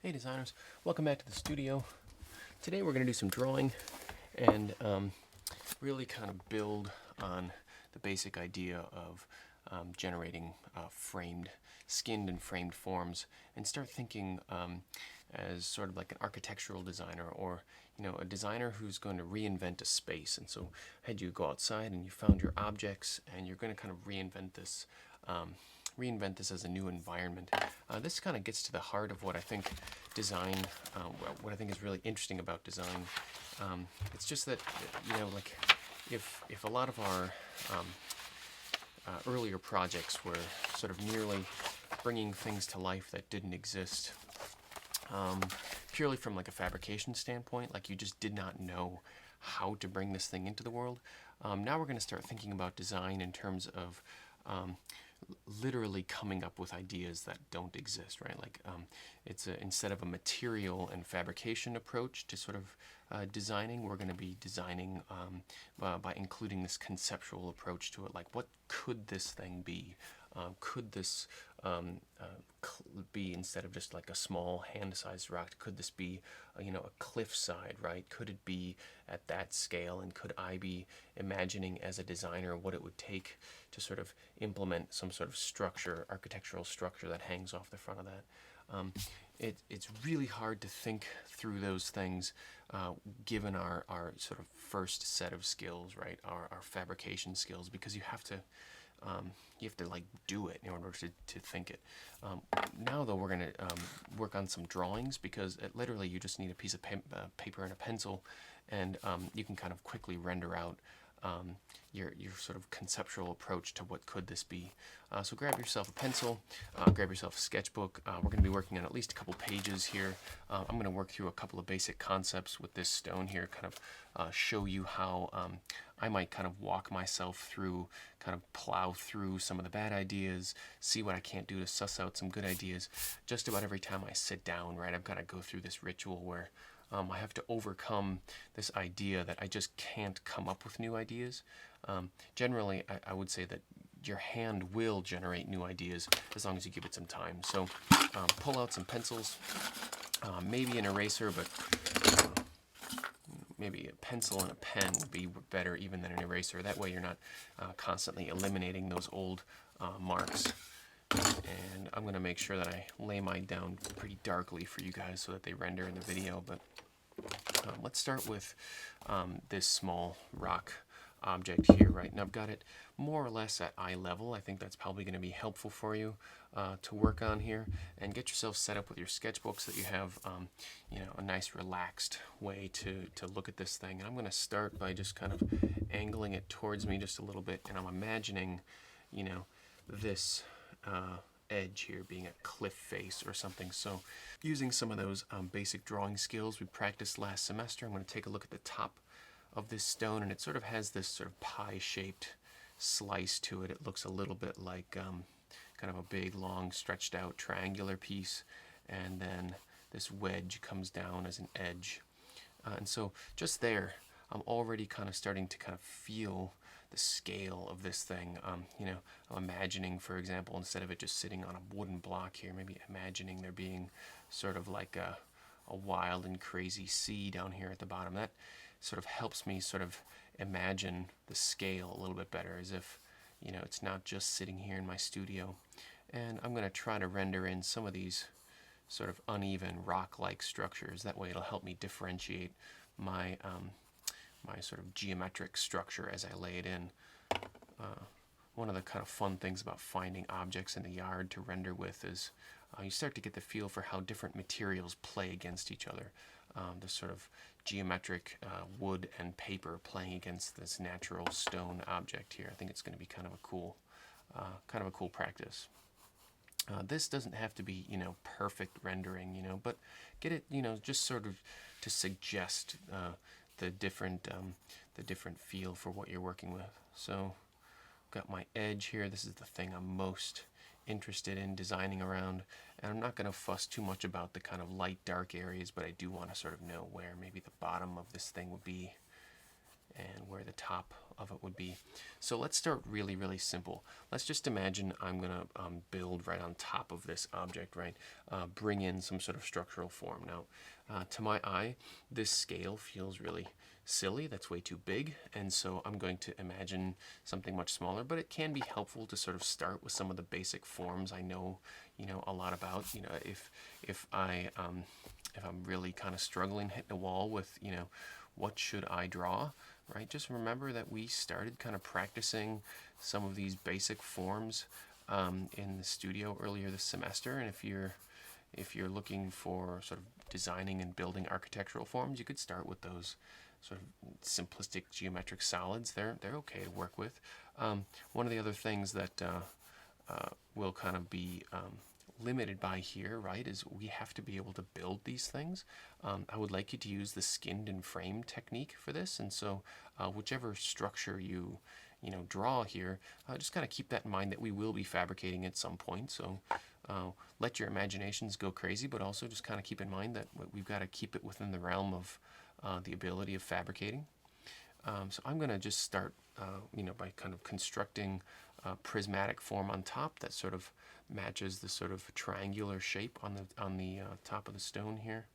Hey designers, welcome back to the studio. Today we're going to do some drawing and really kind of build on the basic idea of generating skinned and framed forms, and start thinking as sort of like an architectural designer, or a designer who's going to reinvent a space. And so had you go outside and you found your objects and you're going to kind of reinvent this as a new environment. This kind of gets to the heart of what I think design, what I think is really interesting about design. It's just that, like if a lot of our earlier projects were sort of merely bringing things to life that didn't exist, purely from like a fabrication standpoint, like you just did not know how to bring this thing into the world. Now we're going to start thinking about design in terms of literally coming up with ideas that don't exist, right? Like instead of a material and fabrication approach to sort of designing, we're going to be designing by including this conceptual approach to it. Like, what could this thing be? Could this be, instead of just like a small hand-sized rock, could this be a cliffside, right? Could it be at that scale? And could I be imagining as a designer what it would take to sort of implement some sort of structure, architectural structure that hangs off the front of that? It's really hard to think through those things given our sort of first set of skills, right? Our fabrication skills, because you have to like do it in order to think it. Now though, we're going to work on some drawings, because literally you just need a piece of paper and a pencil, and you can kind of quickly render out your sort of conceptual approach to what could this be. So grab yourself a pencil, grab yourself a sketchbook. We're going to be working on at least a couple pages here. I'm going to work through a couple of basic concepts with this stone here, kind of show you how I might kind of walk myself through, kind of plow through some of the bad ideas, see what I can't do to suss out some good ideas. Just about every time I sit down, right, I've got to go through this ritual where I have to overcome this idea that I just can't come up with new ideas. Generally, I would say that your hand will generate new ideas as long as you give it some time. So pull out some pencils, maybe an eraser, but maybe a pencil and a pen would be better even than an eraser. That way you're not constantly eliminating those old marks. And I'm going to make sure that I lay mine down pretty darkly for you guys so that they render in the video. But let's start with this small rock object here, right? And I've got it more or less at eye level. I think that's probably going to be helpful for you to work on here, and get yourself set up with your sketchbook so that you have a nice relaxed way to look at this thing. And I'm going to start by just kind of angling it towards me just a little bit, and I'm imagining this edge here being a cliff face or something. So using some of those basic drawing skills we practiced last semester, I'm going to take a look at the top of this stone, and it sort of has this sort of pie-shaped slice to it. It looks a little bit like kind of a big, long, stretched out triangular piece, and then this wedge comes down as an edge. And so just there, I'm already kind of starting to kind of feel the scale of this thing. I'm imagining, for example, instead of it just sitting on a wooden block here, maybe imagining there being sort of like a wild and crazy sea down here at the bottom. That sort of helps me sort of imagine the scale a little bit better, as if it's not just sitting here in my studio. And I'm going to try to render in some of these sort of uneven rock-like structures. That way it'll help me differentiate my my sort of geometric structure as I lay it in. One of the kind of fun things about finding objects in the yard to render with is you start to get the feel for how different materials play against each other. The sort of geometric wood and paper playing against this natural stone object here. I think it's going to be kind of a cool practice. This doesn't have to be perfect rendering, but get it just sort of to suggest the different feel for what you're working with. So got my edge here. This is the thing I'm most interested in designing around, and I'm not going to fuss too much about the kind of light dark areas, but I do want to sort of know where maybe the bottom of this thing would be and where the top of it would be. So let's start really, really simple. Let's just imagine I'm going to build right on top of this object, right? Bring in some sort of structural form. Now, to my eye, this scale feels really silly. That's way too big. And so I'm going to imagine something much smaller, but it can be helpful to sort of start with some of the basic forms I know, a lot about. If I'm really kind of struggling hitting a wall with, what should I draw, right? Just remember that we started kind of practicing some of these basic forms in the studio earlier this semester. And if you're looking for sort of designing and building architectural forms, you could start with those sort of simplistic geometric solids. They're okay to work with. One of the other things that will kind of be limited by here, right, is we have to be able to build these things. I would like you to use the skinned and framed technique for this, and so whichever structure you draw here, just kind of keep that in mind that we will be fabricating at some point. So let your imaginations go crazy, but also just kind of keep in mind that we've got to keep it within the realm of the ability of fabricating. So I'm going to just start, by kind of constructing a prismatic form on top that sort of matches the sort of triangular shape on the top of the stone here.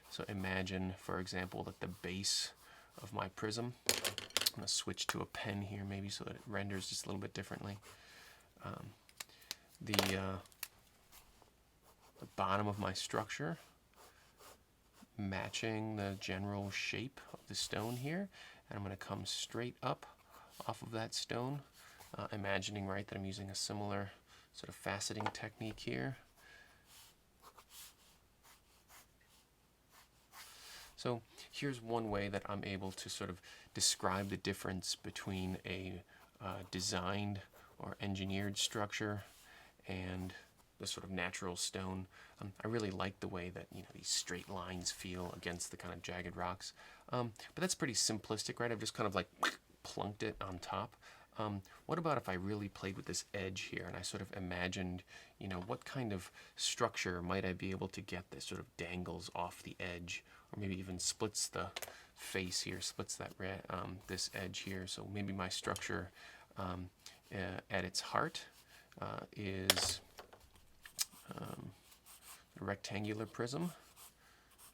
So imagine, for example, that the base of my prism, I'm going to switch to a pen here maybe so that it renders just a little bit differently. The bottom of my structure matching the general shape of the stone here, and I'm going to come straight up off of that stone, imagining, right, that I'm using a similar sort of faceting technique here. So here's one way that I'm able to sort of describe the difference between a designed or engineered structure and the sort of natural stone. I really like the way that these straight lines feel against the kind of jagged rocks. But that's pretty simplistic, right? I've just kind of like plunked it on top. What about if I really played with this edge here and I sort of imagined, what kind of structure might I be able to get that sort of dangles off the edge, or maybe even splits the face here, splits that this edge here. So maybe my structure at its heart is a rectangular prism,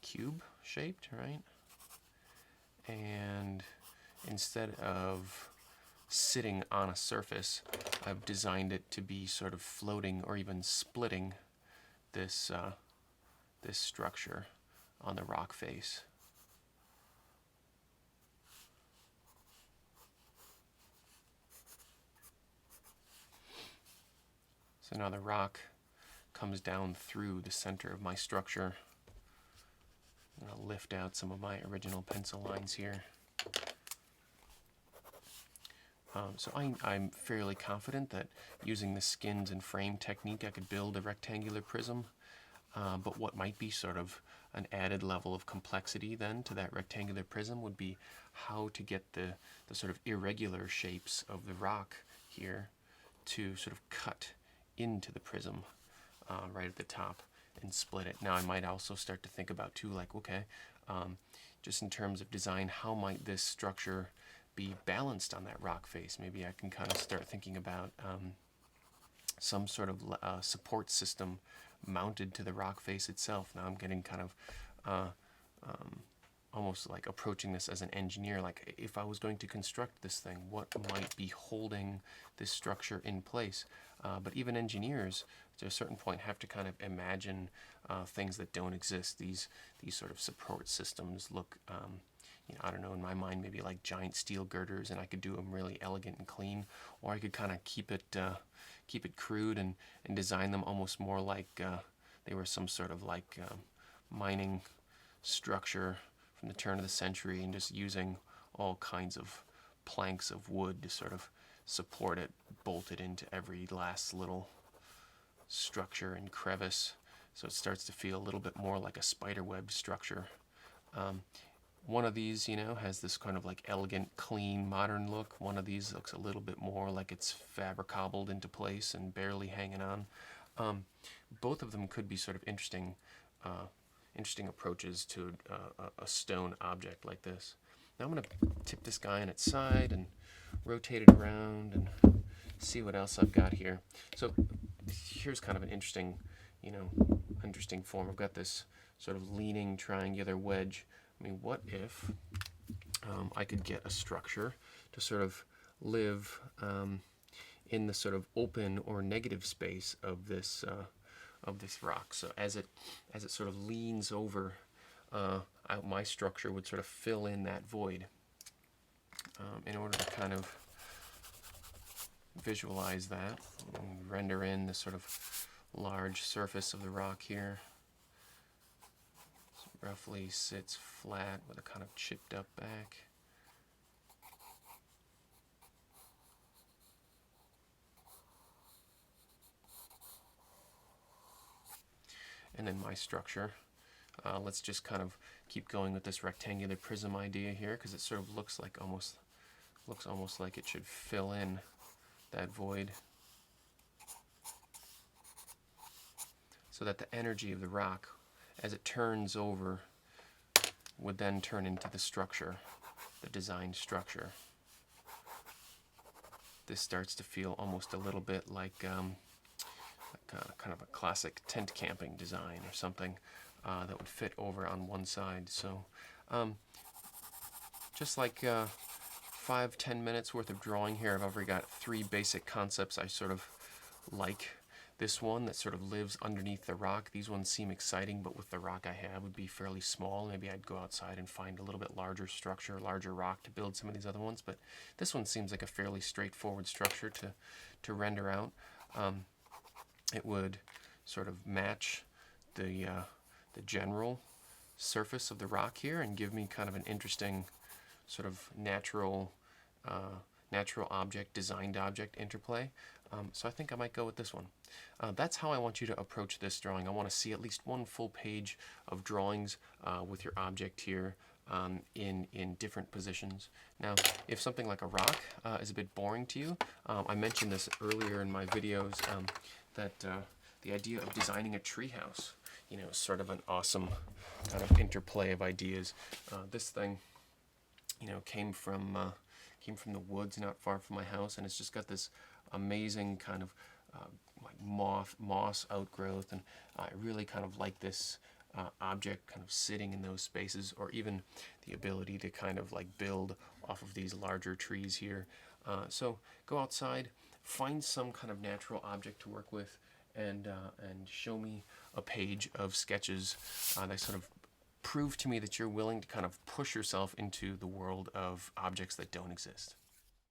cube shaped, right? And instead of sitting on a surface, I've designed it to be sort of floating or even splitting this this structure on the rock face. So now the rock comes down through the center of my structure. I'm going to lift out some of my original pencil lines here. So I'm fairly confident that using the skins and frame technique I could build a rectangular prism, but what might be sort of an added level of complexity then to that rectangular prism would be how to get the sort of irregular shapes of the rock here to sort of cut into the prism right at the top and split it. Now I might also start to think about too, like, okay, just in terms of design, how might this structure be balanced on that rock face? Maybe I can kind of start thinking about some sort of support system mounted to the rock face itself. Now I'm getting kind of almost like approaching this as an engineer. Like, if I was going to construct this thing, what might be holding this structure in place? But even engineers, to a certain point, have to kind of imagine things that don't exist. These sort of support systems look, I don't know, in my mind, maybe like giant steel girders, and I could do them really elegant and clean, or I could kind of keep it crude and design them almost more like they were some sort of like mining structure from the turn of the century, and just using all kinds of planks of wood to sort of support it, bolted into every last little structure and crevice, so it starts to feel a little bit more like a spiderweb structure. One of these, has this kind of like elegant, clean, modern look. One of these looks a little bit more like it's fabricobbled into place and barely hanging on. Both of them could be sort of interesting approaches to a stone object like this. Now I'm going to tip this guy on its side and rotate it around and see what else I've got here. So here's kind of an interesting, interesting form. I've got this sort of leaning triangular wedge. I mean, what if I could get a structure to sort of live in the sort of open or negative space of this rock. So as it sort of leans over, my structure would sort of fill in that void. In order to kind of visualize that, render in the sort of large surface of the rock here. So roughly sits flat with a kind of chipped up back. And then my structure. Let's just kind of keep going with this rectangular prism idea here, because it sort of looks almost like it should fill in that void, so that the energy of the rock, as it turns over, would then turn into the structure, the design structure. This starts to feel almost a little bit like kind of a classic tent camping design or something that would fit over on one side. So just like 5-10 minutes worth of drawing here, I've already got 3 basic concepts I sort of like. This one that sort of lives underneath the rock. These ones seem exciting, but with the rock I have would be fairly small. Maybe I'd go outside and find a little bit larger structure, larger rock to build some of these other ones. But this one seems like a fairly straightforward structure to render out. It would sort of match the general surface of the rock here and give me kind of an interesting sort of natural object, designed object interplay. So I think I might go with this one. That's how I want you to approach this drawing. I want to see at least one full page of drawings with your object here in different positions. Now, if something like a rock is a bit boring to you, I mentioned this earlier in my videos, that the idea of designing a treehouse, is sort of an awesome kind of interplay of ideas. This thing, came from the woods not far from my house, and it's just got this amazing kind of like moss outgrowth, and I really kind of like this object kind of sitting in those spaces, or even the ability to kind of like build off of these larger trees here. So go outside, find some kind of natural object to work with, and show me a page of sketches that sort of prove to me that you're willing to kind of push yourself into the world of objects that don't exist.